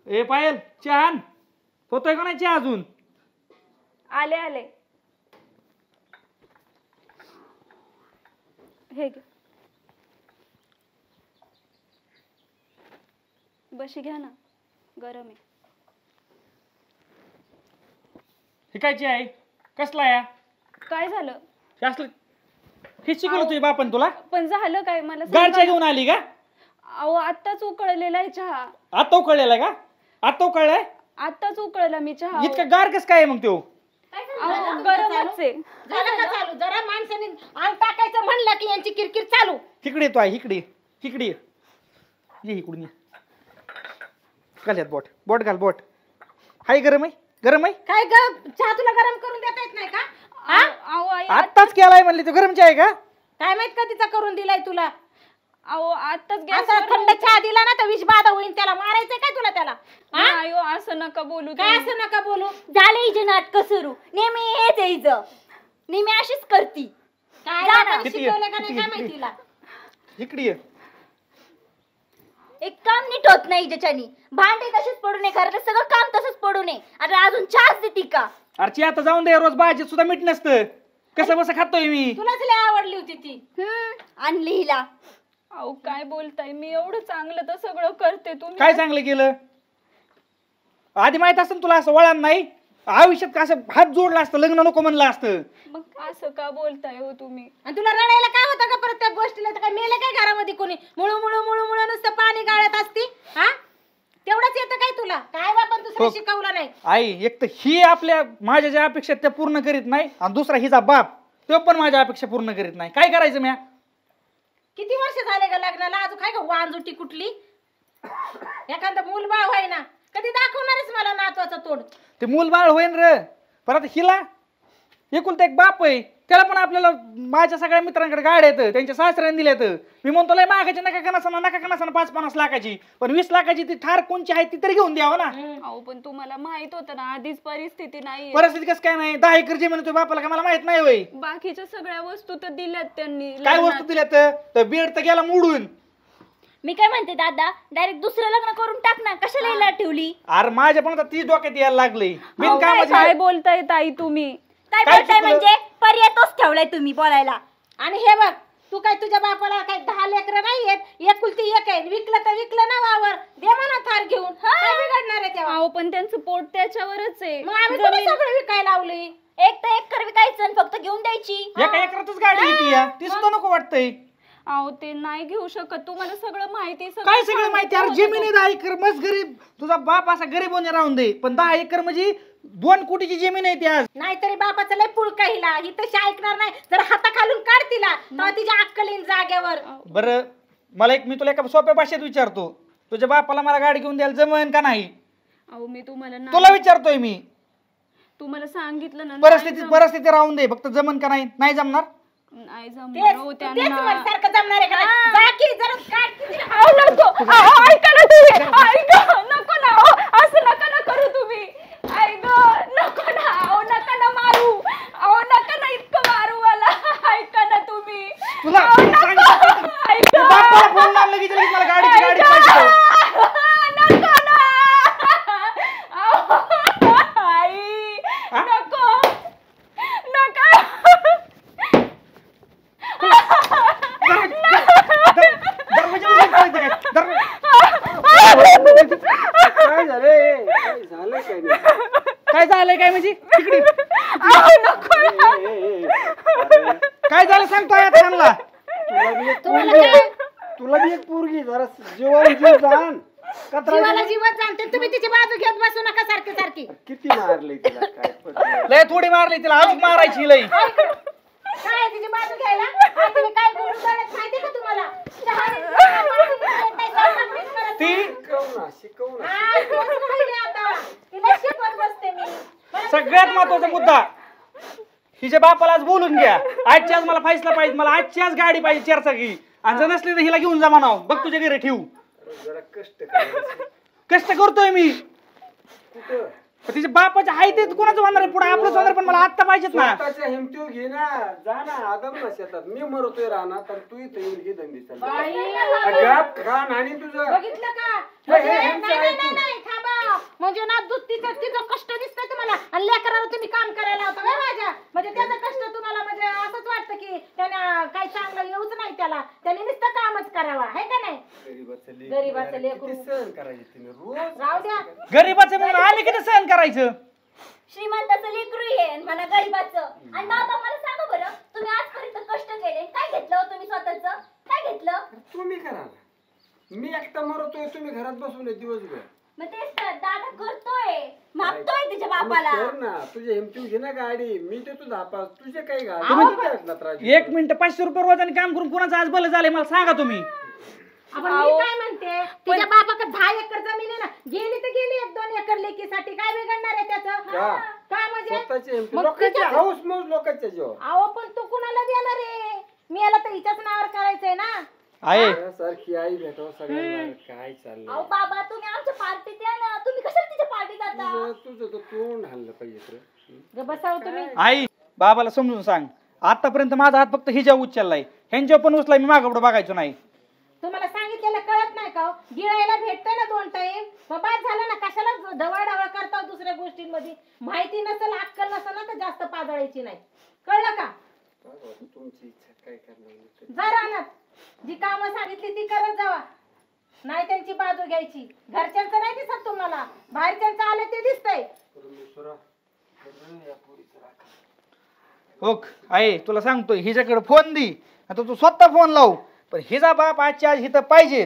ए पायल चहा आण. होतोय का नाही चहा अजून? आले आले. हे घे. बशी घ्या ना, गरम आहे. हे काय चहा आहे? कसला या? काय झालं? हे असलं हे शिकवलं तुझ्या बापान तुला? पण झालं काय मला गार चहा घेऊन आली का? अहो आत्ताच उकळलेला आहे चहा. आता उकळलेला का? आता उकळलाय? आत्ताच उकळला मी चहा. इतका गार कस काय मग तो? गरमच आहे. झालं का चालू? जरा माणसाने अंग टाकायचं म्हणलं की यांची किरकिर चालू. इकडे येतो आहे, इकडे इकडे ये इकडून ये. घाल बोट बोट घाल बोट. हाय गरम आहे? गरम आहे? काय ग चहा तुला गरम करून देता येत नाही का? अहो आई आत्ताच केलाय म्हणले तो गरम चहा आहे का? काय माहित कधीचा करून दिलाय तुला? अहो आत्ताच असा थंड चहा दिला ना तर विष बाधा होईल. त्याला मारायचंय काय तुला त्याला? अयो असं नका बोलू. काय असं नका बोलू? झाले हिचे नाटक सुरू. नेहमी हेच आहे हिचं. नेहमी अशीच करती. काय आपण शिकवलं का नाही काय माहिती तिला? इकडे ये. एक काम नीट होत नाही हिच्यानी. भांडे तसेच पडू नये, घरातलं सगळं काम तसंच पडू नये. आता अजून चहाच देती का? अरे आता जाऊन दे, रोज भाजीत सुद्धा मीठ नसतं. कसं बसं खातोय मी. तुलाच लय आवडली होती ती. आणली हिला. अहो काय बोलताय? मी एवढं चांगलं तर सगळं करते. तुम्ही काय चांगलं केलं? आधी माहित असतं तुला असं वळण नाही. आयुष्यात असं हात जोडला असतं, लग्न नको म्हणलं असतं. मग असं का बोलताय हो तुम्ही? आणि तुला रडायला काय होतं का परत त्या गोष्टीला? तर काय मेलं काय घरामध्ये कोणी? मुळू मुळू मुळू मुळू नुसतं पाणी गाळत असती. हा तेवढंच येतं काय तुला? काय बापा दुसरं शिकवलं नाही? आई एक तर ही आपल्या माझ्या ज्या अपेक्षा त्या पूर्ण करीत नाही, आणि दुसरा हिचा बाप तो पण माझ्या अपेक्षा पूर्ण करीत नाही. काय करायचं म्या? किती वर्ष झाले ग लग्नाला? अजून काय ग वांजुटी कुठली? एखादं मूल बाळ व्हाय ना. कधी दाखवणारच मला नातवाचं तोड? ते मूल बाळ होईन र. परत हिला एकुलता एक बाप आहे, त्याला पण आपल्याला माझ्या सगळ्या मित्रांकडे गाड्या येतं, त्यांच्या सासऱ्याने दिल्यात. मी म्हणतो लय मागायची नका कणासाना 5-50 लाखाची, पण 20 लाखाची ती ठार कोणची आहे ती तरी घेऊन द्यावं ना. अहो पण तुम्हाला माहित होतं ना आधीच परिस्थिती नाही. परिस्थिती कसं काय नाही? 10 एकर जमीन तुझ्या बापाला का मला माहित नाही होय? बाकीच्या सगळ्या वस्तू तर दिल्यात त्यांनी. काय वस्तू दिल्यात? तर बेड तर गेला मोडून. मी काय म्हणते दादा, डायरेक्ट दुसरं लग्न करून टाक ना. कशाला हिला ठेवली? अरे माझ्या पण आता 30 डोक्यात यायला लागले. काय बोलताय ताई तुम्ही? काय बोलताय म्हणजे? पर्याय तोच ठेवलाय तुम्ही बोलायला. आणि हे बघ, तू काय तुझ्या बापाला काय 10 लेकरं नाहीयेत? एकुलती एक आहे. विकलं तर विकलं ना वावर. दे म्हणा थार घेऊन. काय बिघडणार आहे तेव्हा? अहो पण त्यांचं पोट त्याच्यावरच आहे. मग आम्ही तुला सगळं विकायला लावली. एक तर एकर विकायचं आणि फक्त घेऊन द्यायची. एका एकरातच गाडी येते या. ती सुद्धा नको वाटतंय. अहो ते नाही घेऊ शकत. तुम्हाला सगळं माहिती. काय सगळं माहिती? अरे जमीन 10 एकर मस्त गरीब. तुझा बाप असा गरीब होणे राहून दे, पण 10 एकर म्हणजे 2 कोटीची जमीन आहे ती आज. नाहीतरी बापाचं लय पुळका हिला. ही तशी ऐकणार नाही. जर हाताखालून काढ तिला तेव्हा तिच्या अक्कल येईन जाग्यावर. बरं मला मी तुला एका सोप्या भाषेत विचारतो, तुझ्या बापाला मला गाडी घेऊन द्यायला जमेन का नाही? अहो मी तुम्हाला तुला विचारतोय मी. तुम्हाला सांगितलं ना. परिस्थिती राहून दे, फक्त जमन का नाही? नाही जमणार. नाही जमणार हो त्यांना. सारखं जमणार आहे का? जा की जरा काढ तिची. ऐका ना तुम्ही. ऐका नको ना. असं नका ना करू तुम्ही. ऐक नको ना. अहो नका ना मारू. अहो नका ना इतकं मारू मला. ऐका ना तुम्ही. तुला बापाला बोलणार लगेच मला गाडी पाहिजे. नको ना. आई नको नका. काय झालंय काय म्हणजे? काय झालं सांगतो त्यांना. तुला बी एक पोरगी जरा जीव जाण जीवाला जीवच जाणते. तुम्ही तिची बाजू घेत बसू नका सारखी सारखी. किती मारले तिला काय लय थोडी मारली तिला, अजून मारायची लय. काय तिची बाजू घ्यायला? आणि तुम्ही काय बोलून जाण्यात माहिती का तुम्हाला? ती शिकवू ना हा, तोच राहिले आता. तिला शिकवत बसते मी. सगळ्यात महत्वाचा मुद्दा, हिच्या बापाला आज बोलून घ्या. आजची आज मला फैसला पाहिजे, मला आजची आज गाडी पाहिजे 4 चाकी. आणि जर नसली तर हिला घेऊन जा म्हणाव. बघ तुझ्या घरी ठेवू. जरा कष्ट करतोय मी. तिच्या बापाच्या आहे ते कोणाचं होणार आहे पुढे? आपलंच होणार, पण मला आत्ता पाहिजेत ना. हिमतीव घे ना. जा ना आदम ना शेतात. मी मरतोय राहणार तर तू इथे येऊन घे धंदी चालू. बाई, अगाप खान आणि तुझं बघितलं का? नाही, थांबा. त्याला त्याने नुसतं कामच करावा आहे का नाही गरीबाचं लेकरू. किती सहन करायचे तुम्ही रोज राहू द्या. गरीबाचं म्हणून आम्ही किती सहन करायचं? श्रीमंताचं लेकरू आहे आणि मला गरीबाचं. आणि बाबा मला सांगा बरं, तुम्ही आजपर्यंत कष्ट केले, काय घेतलं हो तुम्ही स्वतःच? काय घेतलं? तुम्ही करा ना. मी एकटा मरतोय तुम्ही घरात बसून आहे दिवसभर. मग तेच तर दादा करतोय, मागतोय तिच्या बापाला. कर ना तुझ्या हिमती घे ना गाडी, मी देतो 10 तुझे काही गाडी एक मिनिट 500 रुपये रोजाने काम करून कोणाचं आज भलं झालंय मला सांगा तुम्ही. आपण मी काय म्हणते तिच्या बापाकडे 10 एकर जमीन आहे ना, गेली तर गेली 1-2 एकर लेकीसाठी काय बिघडणार आहे त्याचं? काय म्हणजे स्वतःची हिमती मग लोकांची तिच्या- हाऊस मौज लोकांच्या जीवावर. अहो पण तू कुणाला देणार आहे? मी याला तर हिच्याच नावावर करायचंय ना. आहे सारखी आई भेटावं सगळ्यांना. काय चाललंय अहो बाबा तुम्ही आमच्या पार्टीत या ना, तुम्ही कशाला तिच्या पार्टीत जाता? तुझं तर तोंड हल्लं पाहिजे तर. ग बसाव तुम्ही. आई बाबाला समजून सांग, आतापर्यंत माझा हात फक्त हिच्या उचललाय, ह्यांच्या पण उचलाय, मी मागं पुढं बघायचो नाही. तुम्हाला सांगितलेलं कळत नाही का हो? गिळायला भेटतंय ना 2 टाइम, मग बाद झालं ना. कशाला ढवळाढवळ करता दुसऱ्या गोष्टींमध्ये? माहिती नसेल अक्कल नसेल ना तर जास्त पाजळायची नाही, कळलं का? तुमची इच्छा काय करणार? जा रानात, जी कामं सांगितली ती करत जावा, नाही त्यांची बाजू घ्यायची. घरच्यांचं नाही दिसत तुम्हाला, बाहेरच्यांचं आलं ते दिसतंय. परमेश्वरा या पोरीचं राखा. हो आहे, तुला सांगतोय हिच्याकडे फोन दी, आता तू स्वतः फोन लाव. पण हिचा बाप आजच्या आज हिथं पाहिजे.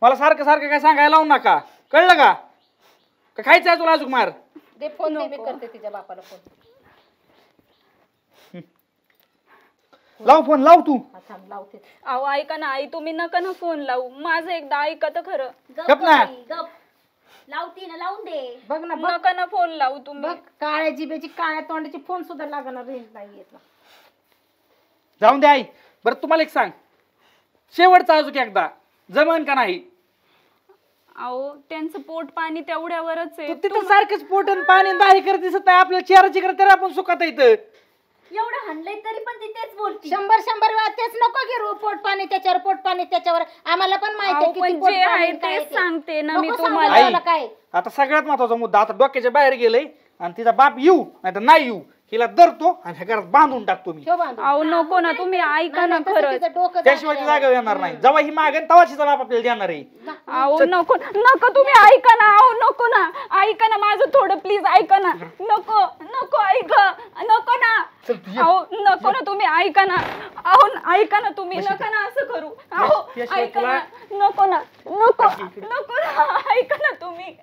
मला सारखं सारखं काय सांगायला लावू नका, कळलं का? खायचं आहे तुला अजून मार? दे फोन, दे, मी करते तिच्या बापाला फोन. लाव फोन, लाव तू. हा, थांब लावते. अहो ऐका ना आई, तुम्ही नका ना फोन लावू, माझं एकदा ऐका तर खरं. गप ना. गप लावती ना, लावून दे. बघ ना, बघ नका ना फोन लावू तुम्ही. बघ, काळ्या जिभेची काळ्या तोंडाची फोन सुद्धा लागणार, रेंज नाही येत ना. जाऊन दे आई. बरं तुम्हाला एक सांग, शेवटचा अजून एकदा जमन का नाही? अहो त्यांचं पोट पाणी तेवढ्यावरच आहे. तू तिथं सारखंच पोट आणि पाणी आणि दाही करत दिसत नाही, आपल्या चेहऱ्याची करत तरी आपण सुखात येतं. एवढं हाणलंय तरी पण ती तेच बोलती. 100 वेळा तेच नको की पोट पाणी त्याच्यावर, पोट पाणी त्याच्यावर. आम्हाला पण माहिती अहो, पण जे आहे तेच सांगते ना मी तुम्हाला. आई, काय आता सगळ्यात महत्वाचा मुद्दा, आता डोक्याच्या बाहेर गेलंय आणि तिचा बाप येऊ नाही तर नाही येऊ, हिला धरतो आणि ह्या घरात बांधून टाकतो मी. अहो नको ना, तुम्ही ऐका ना खरंच. त्याशिवाय ती जागा येणार नाही. जेव्हा ही मागेन तेव्हा तिचा बाप आपल्याला देणार आहे. अहो नको नको, तुम्ही ऐका ना. अहो नको ना, ऐका ना माझं थोडं प्लीज, ऐका ना. नको नको, ऐका, नको ना. अहो नको ना, तुम्ही ऐका ना. अहो ऐका ना तुम्ही, नका ना असं करू. अहो ऐका ना, नको ना, नको नको ना, ऐका ना तुम्ही.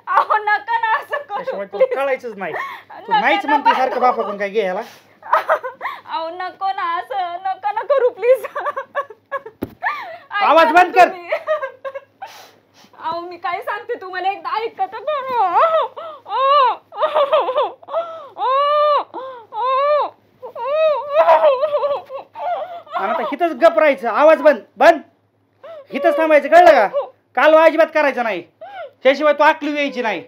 अहो नका ना असं त्याशिवाय करू. तुला कळायचंच नाही. तू नाहीच म्हणते सारखं बापाकडून काय घ्यायला. अहो नको ना असं, नका ना करू प्लीज. आवाज बंद कर. अहो मी काय सांगते तुम्हाला, एकदा ऐकत आणि आता हिथंच गप राहायचं, आवाज बंद बंद, हिथंच थांबायचं, कळलं का? कालवा अजिबात करायचं नाही, त्याशिवाय तू आकली यायची नाही.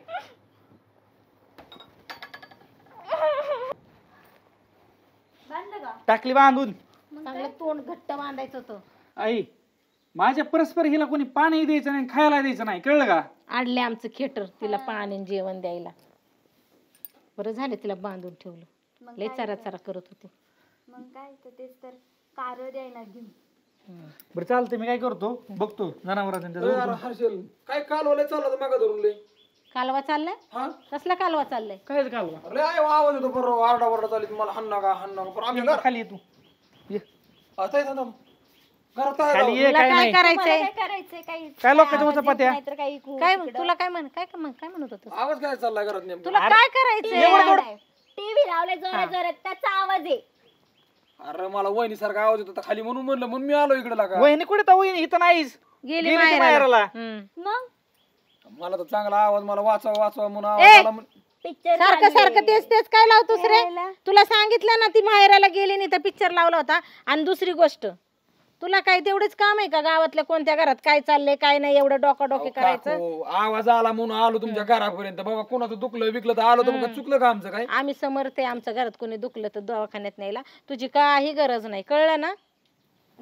बांधलं का? टाकली बांधून. चांगलं तोंड घट्ट बांधायचं होतं. आई माझ्या परस्पर हिला कोणी पाणी द्यायचं नाही, खायला द्यायचं नाही, कळलं का? आणले आमचं खेटर तिला पाणी आणि जेवण द्यायला. बरं झालं तिला बांधून ठेवलं, लय चरा चरा करत होती. मग काय तर तेच तर कार द्यायला घेऊन. बरं चालतंय, मी काय करतो बघतो जनावरांच्या. हर्षल काय काल ओले चालला मागा धरून लय. कालवा चाललाय? कसला कालवा चाललाय? काय कालवा? अरे आवाज येतो बरोबर, आरडा ओरडा चालली तुम्हाला. हन्ना का हन्ना का आम्ही घर खाली ये तू, ये. आता येतात घरात आहे खाली ये. तुला काय काय नाही, करायचंय? काय करायचंय? काही काय लोकांच्या चपात्या? नाहीतर काही काय तुला काय म्हण काय म्हणत होत? आवाज काय चाललाय घरात नेमकं? तुला काय करायचंय? टीव्ही लावलाय जोरात जोरात, त्याचा आवाज आहे. अरे मला वहिनी सारखा आवाज येतो खाली म्हणून म्हणलं, म्हणून मी आलो इकडे लागा. वहिनी कुठे तर वहिनी इथं नाहीच, गेली गेली ती माहेराला. माहेराला. मग मला तर चांगला आवाज, मला वाचवा म्हणून आवाज आला. पिक्चर सारखं सारखं तेच तेच काय लावतोस रे? तुला सांगितलं ना ती माहेराला गेली नाही तर पिक्चर लावला होता. आणि दुसरी गोष्ट, तुला काय तेवढेच काम आहे का गावातल्या कोणत्या घरात काय चाललंय काय नाही एवढं डोकाडोकी करायचं? काकू, आवाज आला म्हणून आलो तुमच्या घरापर्यंत. बाबा कोणाचं दुखलं विकलं तर आलो, तर मग चुकलं का आमचं काय? आम्ही समर्थ आहे, आमच्या घरात कोणी दुखलं तर दवाखान्यात न्यायला तुझी काही गरज नाही, कळलं ना?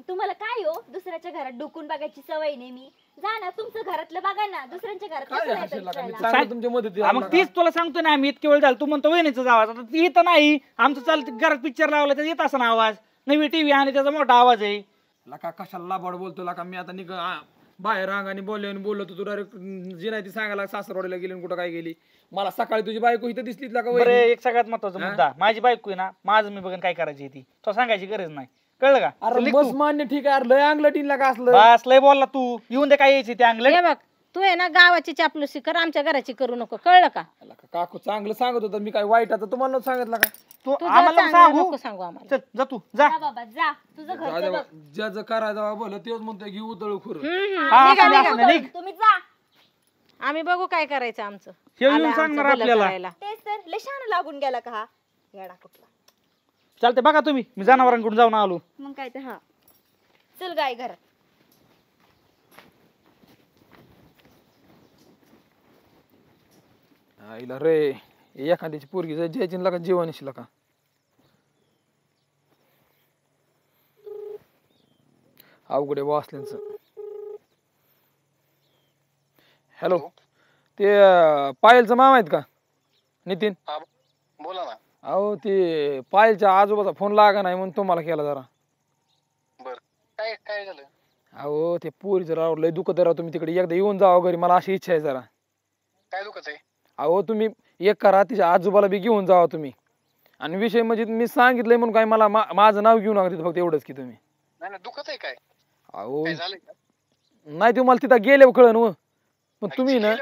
तुम्हाला काय हो, दुसऱ्याच्या घरात डुकून बघायची सवय नेहमी. जा ना तुमचं घरातलं बघा ना, दुसऱ्यांच्या घरात काय कसं हर्षल नाही लागा, मी बघायला? चांगलं तुमच्या मदतीला हा, मग आलो तीच तुला सांगतो ना, आम्ही इतके वेळ झालं तू म्हणतो वहिनीचा आवाज, आता ती इथं नाही. आमचं चालतं घरात पिक्चर लावला तर येत असा ना आवाज, नवी टीव्ही आणि त्याचा मोठा आवाज आहे. लका कशाला लाबाड बोलतो लका मी आता बाहेर रांगाने बोललो तू डायरेक्ट जी नाही ती सांगायला सासरवाडीला गेली आणि कुठं काय गेली. मला सकाळी तुझी बायको इथं दिसलीच का बरं एक सगळ्यात महत्वाचा मुद्दा, माझी बायको आहे ना, माझं मी बघून काय करायची ती तो सांगायची गरज नाही, कळलं का? अरे बस मान्य ठीक आहे. अरे लय अंगलटीन का असलं बस लय बोलला तू, येऊन दे काय यायची ते अंगलट. हे बघ तू आहे ना गावाची चापलुसी कर, आमच्या घराची करू नको, कळलं का? काकू चांगलं सांगत होतं मी काय वाईट आता तुम्हाला नव्हतं सांगितलं का? तू तू जा आम्हाला चांगलं सांगू नको सांगू आम्हाला. चल जा तू जा. जा बाबा जा, तुझं घर बघ. ज्याचं करायचं बोल तेच म्हणतोय घेऊ उतळू खुर. हा, निघा, असं निघा. नाही, निघ. तुम्ही जा. आम्ही बघू काय करायचं आमचं. हे येऊन आलं आमचं सांगणार भलं आपल्याला. करायला. तेच तर लय शहाणा लागून गेला का हा येडा कुठला. चालते बघा तुम्ही, मी जनावरांकडून जाऊन आलो. मग काय ते हा चल गाय घरात. आईला रे एखाद्याची पोरगी जायची लका जीवानीशी लका. अवघड आहे वासल्यांचं. हॅलो ते पायलचं मामा आहेत का नितीन? बोला ना. अहो ते पायलच्या आजोबाचा फोन लागा नाही म्हणून तुम्हाला केला जरा. बर काय काय झालं? अहो ते पोरीचं राव लय दुखत राव, तुम्ही तिकडे एकदा येऊन जावं घरी, मला अशी इच्छा आहे जरा. काय दुखत आहे? अहो तुम्ही एक करा, तिच्या आजोबाला बी घेऊन जावा तुम्ही. आणि विषय म्हणजे मी सांगितलंय म्हणून काय मला माझं नाव घेऊ नका तिथं, फक्त एवढंच की तुम्ही. नाही दुखत आहे काय? अहो काय झालंय का? नाही तुम्हाला तिथं गेल्यावर कळन हो, पण तुम्ही ना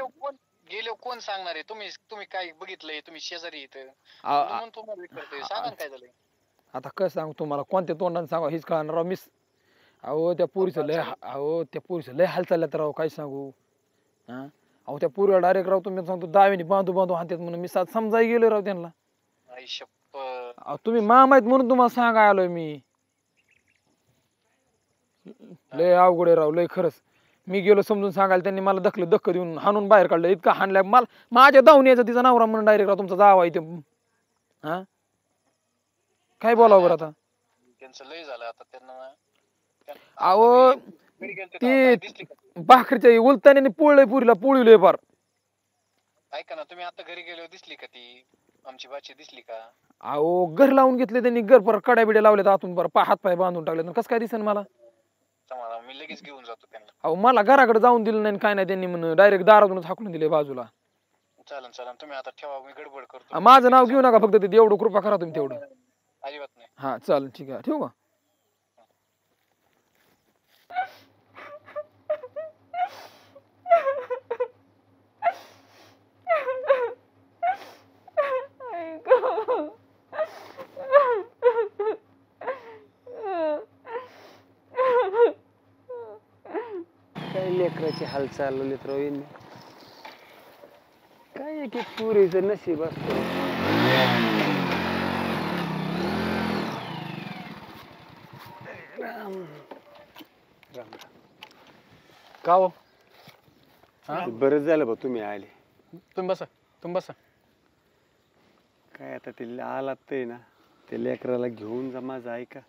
गेलो कोण सांगणार आहे? तुम्ही काय बघितलंय? तुम्ही शेजारी इथं आ- म्हणून तुम्हाला विचारतोय. सांगा ना काय झालंय? आता कसं सांगू तुम्हाला, कोणत्या तोंडाने सांगा हेच कळणार राव. मिस अहो त्या पोरीचं लय अहो त्या पोरीचं लय हाल चालल्यात राव, काय सांगू. हा अहो त्या पोरीला डायरेक्ट राव तुम्ही सांगतो दावेने बांधू बांधू हातात म्हणून मी सात समजाय गेलो राव त्यांना. आई शप्पथ. अहो तुम्ही मामा आहेत म्हणून तुम्हाला सांगाय आलोय मी. लय अवघड आहे राव लय खरंच. मी गेलो समजून सांगायला, त्यांनी मला धक्क देऊन हाणून बाहेर काढलं. इतका हाणल्या मला माझ्या धावून यायचं तिचा नवरा म्हणून डायरेक्ट राव तुमचा जावा इथे. हा काय बोलावं बरं आता. त्यांचं लय झालं आता. त्यांना अहो घरी गेलते ते तेव्हा काय दिसली का? भाकरीच्या उलताने पोळलंय पुरीला पोळीलंय फार. ऐका ना, तुम्ही आता घरी गेल्यावर दिसली का ती आमची बाची दिसली का? अहो घर लावून घेतले त्यांनी, घर पर कड्या बिड्या लावल्यात आतून, बरं हात पाय बांधून टाकले. कसं काय दिसेल मला? सांगा मी लगेच घेऊन जातो त्यांना. अहो मला घराकडे जाऊन दिलं नाही काय नाही, त्यांनी म्हणून डायरेक्ट दारातूनच हाकलून दिले बाजूला. चालन चालन तुम्ही आता ठेवा, मी गडबड करतो. माझं नाव घेऊ नका फक्त, ते एवढं कृपा करा तुम्ही तेवढं. अजिबात नाही. हा चालेल ठीक आहे, ठेवू का? काय लेकराची हाल चालवलीत रोहिणी. काय एक एक पुरीचं नशीब असतं. राम राम. का हो? बरं झालं बा तुम्ही आले. तुम्ही बसा, तुम्ही बसा. काय आता ते आलात ते ना, ते लेकराला घेऊन जा माझा. ऐका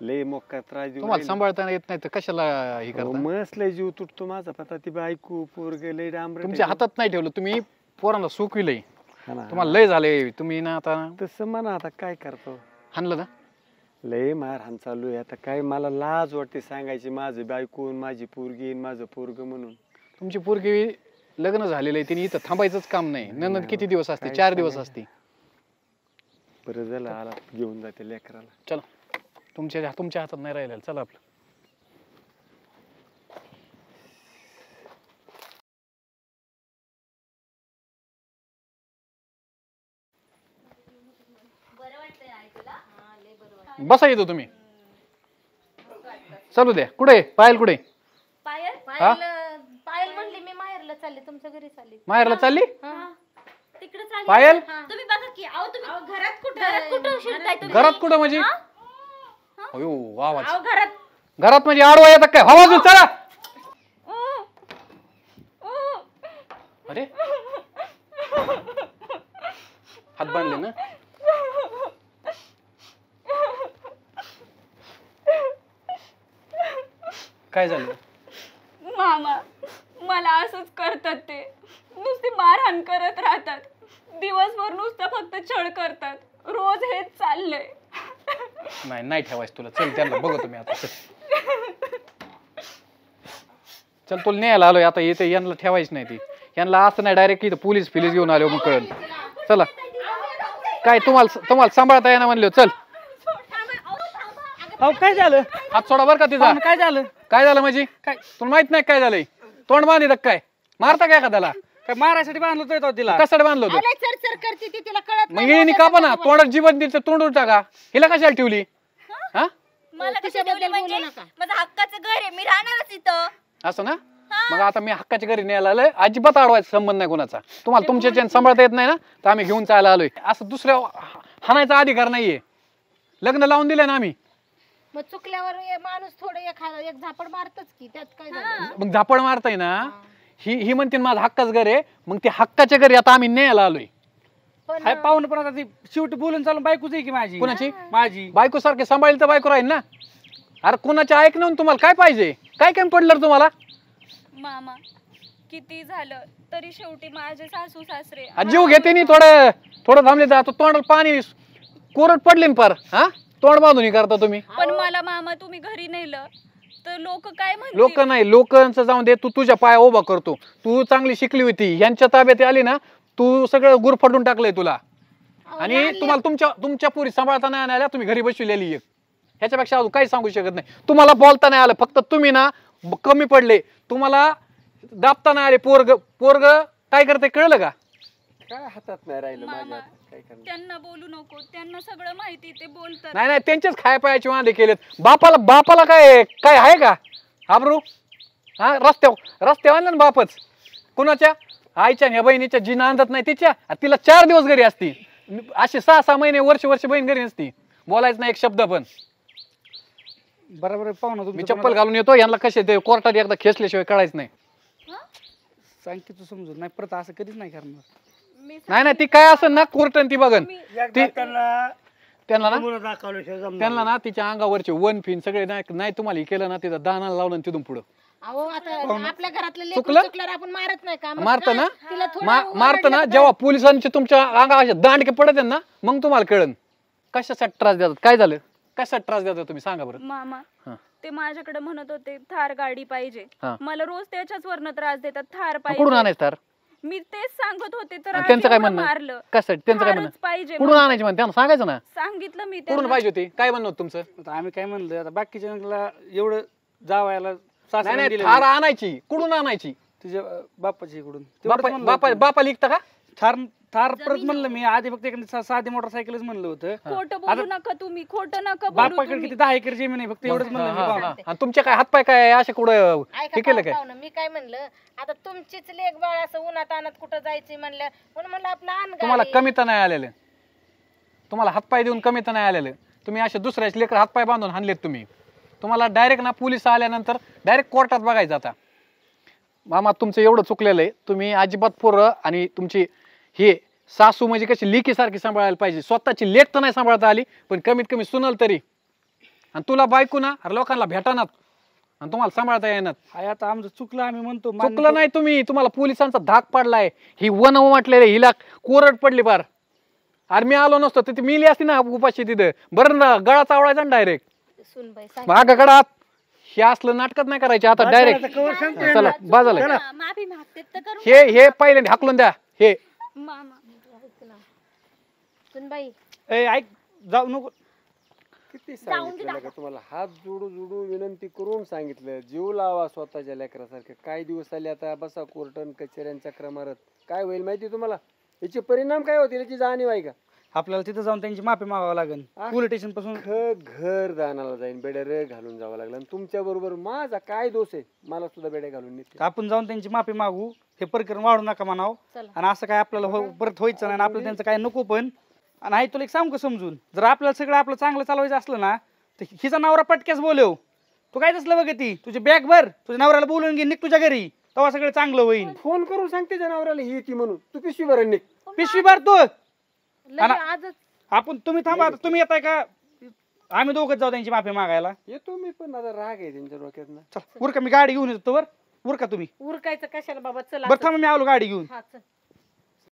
लय मोका त्रास देऊ तुम्हाला राहिले. सांभाळता येत नाही तर कशाला हे अहो, करता? मस्त लय जीव तुटतो माझा. पता ती बायको पोरग लय डांबर. तुमच्या हातात नाही ठेवलं, तुम्ही पोरांना सुकविलंय. तुम्हाला तुम्हाला लय झाले, तुम्ही ना आता तसं म्हणा. आता काय करतो, हाणलं ना. लय मारहाण चालू आहे. आता काय मला लाज वाटते सांगायची, माझं बायको माझी पोरगी माझं पोरग म्हणून. तुमची पोरगी लग्न झालेलं आहे, तिने इथं थांबायचंच काम नाही. नंतर किती दिवस असते? 4 दिवस असते. बरं झालं आला, घेऊन जाते लेकराला. चला, तुमच्या हातात नाही राहिलेलं. चला आपलं. बसा येतो तुम्ही. चालू द्या. कुठे पायल? कुठे पायल पायल म्हणली मी माहेरला चालले, तुमच्या घरी चालली. माहेरला चालली? तिकडे चालली. पायल? तुम्ही बघा की. अहो तुम्ही घरात कुठं शिरताय तुम्ही? घरात कुठं म्हणजे? अयो आवाज. अहो घरात. घरात म्हणजे आडवा येतात काय? हवा बाजू चला. अरे हात बांधले ना? काय झालं? मामा मला असंच करतात ते. नुसती मारहाण करत राहतात. दिवसभर नुसतं फक्त छळ करतात. रोज हेच चाललंय. नाही ठेवायचं तुला. चल त्यांना बघतो मी आता. चल तुला न्यायला आलोय आता इथे यांना ठेवायच नाही ती यांना असं नाही डायरेक्ट इथं पोलीस घेऊन आलो मग कळलं चला काय तुम्हाला सांभाळता येणार म्हणले चल अहो काय झालं हात सोडा बरं का तिचा काय झालं काय झालं म्हणजे काय तुला माहित नाही काय झालंय तोंड बांधित काय मारता काय का त्याला काय मारायसाठी बांधलं होतं तिला कशासाठी बांधलं होतं लय चरचर करते ती तिला कळत मग हिने कापा ना तोंडात जीवन दिलं तोंडून टाका हिला कशाला ठेवली हा मला कसं ठेवलं म्हणजे माझं हक्काचं घर आहे मी राहणारच इथं असं ना मग आता मी हक्काच्या घरी न्यायला आलोय अजिबात अडवायचा संबंध नाही कोणाचा तुम्हाला तुमच्या सांभाळता येत नाही ना तर आम्ही घेऊन चालायला आलोय असं दुसऱ्या हाणायचा अधिकार नाहीये लग्न लावून दिलंय ना आम्ही मग चुकल्यावर माणूस थोडं एक झापड मारतच की त्यात काय झालं मग झापड मारताय ना ही म्हणते माझं हक्काच घर आहे मग ते हक्काच्या घरी आता आम्ही न्यायला आलोय पण हाय पाहुणे पण आता ती शेवटी बोलून चालून बायकोच आहे की माझी कुणाची माझी बायको सारखे सांभाळली तर बायको राहील ना अरे कुणाचे ऐकणं तुम्हाला काय पाहिजे काय काय पडलं रे तुम्हाला मामा किती झालं तरी शेवटी माझे सासू सासरे जीव घेते नी थोडं थांबले जातो तोंडाला पाणी कोरड पडले ना पार हा तोंड बांधून करता तुम्ही पण मला मामा तुम्ही घरी नेलं तर लोक काय म्हणतील लोक नाही लोकांचं जाऊन दे तू तुझ्या पाया उभा करतो तू चांगली शिकली होती यांच्या ताब्यात आली ना तू सगळं गुर फाडून टाकलंय तुला आणि तुम्हाला तुमच्या पुरी सांभाळता नाही आल्या तुम्ही घरी बसविलेली एक ह्याच्यापेक्षा अजून काही सांगू शकत नाही तुम्हाला बोलता नाही आलं फक्त तुम्ही ना कमी पडले तुम्हाला दाबता नाही आले पोरग काय करते कळलं का काय हातात नाही राहिलं मामा माझ्या काय करणार त्यांना बोलू नको त्यांना सगळं माहिती ते बोलतात नाही नाही त्यांचेच खाय पायाचे वांदे केलेत बापाला काय आहे का आबरू हा रस्त्यावर आणलं ना बापच कुणाच्या आईच्या ह्या बहिणीच्या जी नांदत नाही तिच्या तिला 4 दिवस घरी असती असे 6 महिने वर्ष बहीण घरी नसती बोलायचं नाही एक शब्द पण बरोबर पाहुणा मी तुम्ही चप्पल घालून येतो यांना कसे ते कोर्टात एकदा खेचल्याशिवाय कळायचं नाही सांग की तू समजून नाही परत असं कधीच नाही करणार नाही ती काय असं ना कोर्ट ती बघन त्यांना ना तिच्या अंगावरचे वन फिन सगळे नाही तुम्हाला हे केलं ना तिथं दाना लावलं तिथून पुढं अहो आता आपल्या घरातलं लेकरं चुकलं? चुकल्यावर आपण मारत नाही का मग मारत काय? ना तिला थोडं मारत ना ओरडलं जेव्हा पोलिसांचे तुमच्या अंगावर दांडके पडत ना मग तुम्हाला कळन कशासाठी त्रास देतात काय झालं कशासाठी त्रास देतात तुम्ही सांगा बरं मामा हा. ते माझ्याकडे म्हणत होते थार गाडी पाहिजे हा. मला रोज त्याच्याच वरनं त्रास देतात थार कुठून पाहिजे आणायचं तर मी तेच सांगत होते तर आणि आज त्यांचं काय एवढं म्हणणं मारलं कशासाठी त्यांचं काय थारच म्हणणं पाहिजे कुठून आणायचे म्हणते त्यांना सांगायचं ना सांगितलं मी कुठून त्यांना. पाहिजे होती काय म्हणणं होतं तुमचं आता आम्ही काय म्हणलं आता बाकीच्या नंगला एवढं जावायला नाही सासऱ्याने नाही दिलेलं थार आहे. आणायची कुठून आणायची तुझ्या बापाची इकडून तेवढंच म्हणलं बापा होतं. बापा लिखता का थार परत म्हणलं मी आधी फक्त एखादी साधी मोटरसायकलच म्हणलं होतं खोटं बोलू नका तुम्ही खोटं नका बोलू बापाकडे तुम्ही. किती 10 एकर जमीन आहे फक्त एवढंच म्हणलं मी हा, पाहुणा. हा. आणि तुमचे काय हातपाय काय असे कुठं ऐका हे केलं काय पाहुणं, मी काय म्हणलं आता तुमचीच लेक बाळ असं उन्हात आणत कुठं जायची म्हणलं म्हणून म्हणलं आपलं आण तुम्हाला गाडी. कमी तर नाही आलेलं तुम्हाला हातपाय देऊन कमी तर नाही आलेलं तुम्ही असे दुसऱ्याचे लेकर हातपाय बांधून हाणलेत तुम्ही तुम्हाला डायरेक्ट ना पोलीस आल्यानंतर डायरेक्ट कोर्टात बघायचं आता मामा तुमचं एवढं चुकलेलं आहे तुम्ही अजिबात पोरं आणि तुमची हे सासू म्हणजे कशी लेकीसारखी सांभाळायला पाहिजे स्वतःची लेक तर नाही सांभाळता आली पण कमीत कमी सुनल तरी आणि तुला बायको ना अरे लोकांना भेटानात आणि तुम्हाला सांभाळता येणार हाय आता आमचं चुकलं आम्ही म्हणतो मान्य चुकलं नाही तुम्ही तुम्हाला पोलिसांचा धाक पडलाय ही वन म्हटलेले हिला कोरड पडली पार अरे मी आलो नसतो तर ती मिली असती ना उपाशी तिथं बरं ना गळा चावडायचा ना डायरेक्ट सुनबाई सांग मागाकडे हे असलं नाटकच नाही करायचे आता डायरेक्ट चला बाजूला हा, माफी मागते तर करू हे पहिल्यांदा हाकलून द्या हे मामा सुनबाई ए, ऐक जाऊ नको किती सांगितलं का तुम्हाला हात जोडू विनंती करून सांगितलं जीव लावा स्वतःच्या लेकरासारखं काय दिवस आले आता बसा कोर्टन कचेऱ्यांचा चक्र मारत काय होईल माहिती तुम्हाला याचे परिणाम काय होतील याची जाणीव आहे का आपल्याला तिथं जाऊन त्यांची माफी मागावं लागेल पोलीस स्टेशन पासून घर दानाला जाईन बेड्या घालून जावं लागलं आणि तुमच्या बरोबर माझा काय दोष आहे मला सुद्धा बेड्या घालून नेते आपण जाऊन त्यांची माफी मागू हे प्रकरण वाढू नका म्हणावं चला. आणि असं काय आपल्याला परत व्हायचं नाही आणि आपल्याला त्यांचं काय नको पण आणि आई तुला एक सांगू का समजून जर आपल्याला सगळं आपलं चांगलं चालवायचं असलं ना तर हिचा नवरा पटक्यास बोलव तू काय असलं बघ ती तुझी बॅग भर तुझ्या नवऱ्याला बोलून घे निघ तुझ्या घरी तेव्हा सगळं चांगलं होईल फोन करून सांगते जनावराला ही ती म्हणून तू पिशवी भर निघ पिशवी भर तू लगे आणि- आजच आपण तुम्ही थांबा आता तुम्ही येताय का आम्ही दोघंच जाऊ त्यांची माफी मागायला येतो मी पण आता राग आहे त्यांच्या डोक्यात ना चल उरका मी गाडी घेऊन येतो वर उरका तुम्ही उरकायचं कशाला बाबा चला बरं थांबा मी आलो गाडी घेऊन हा चल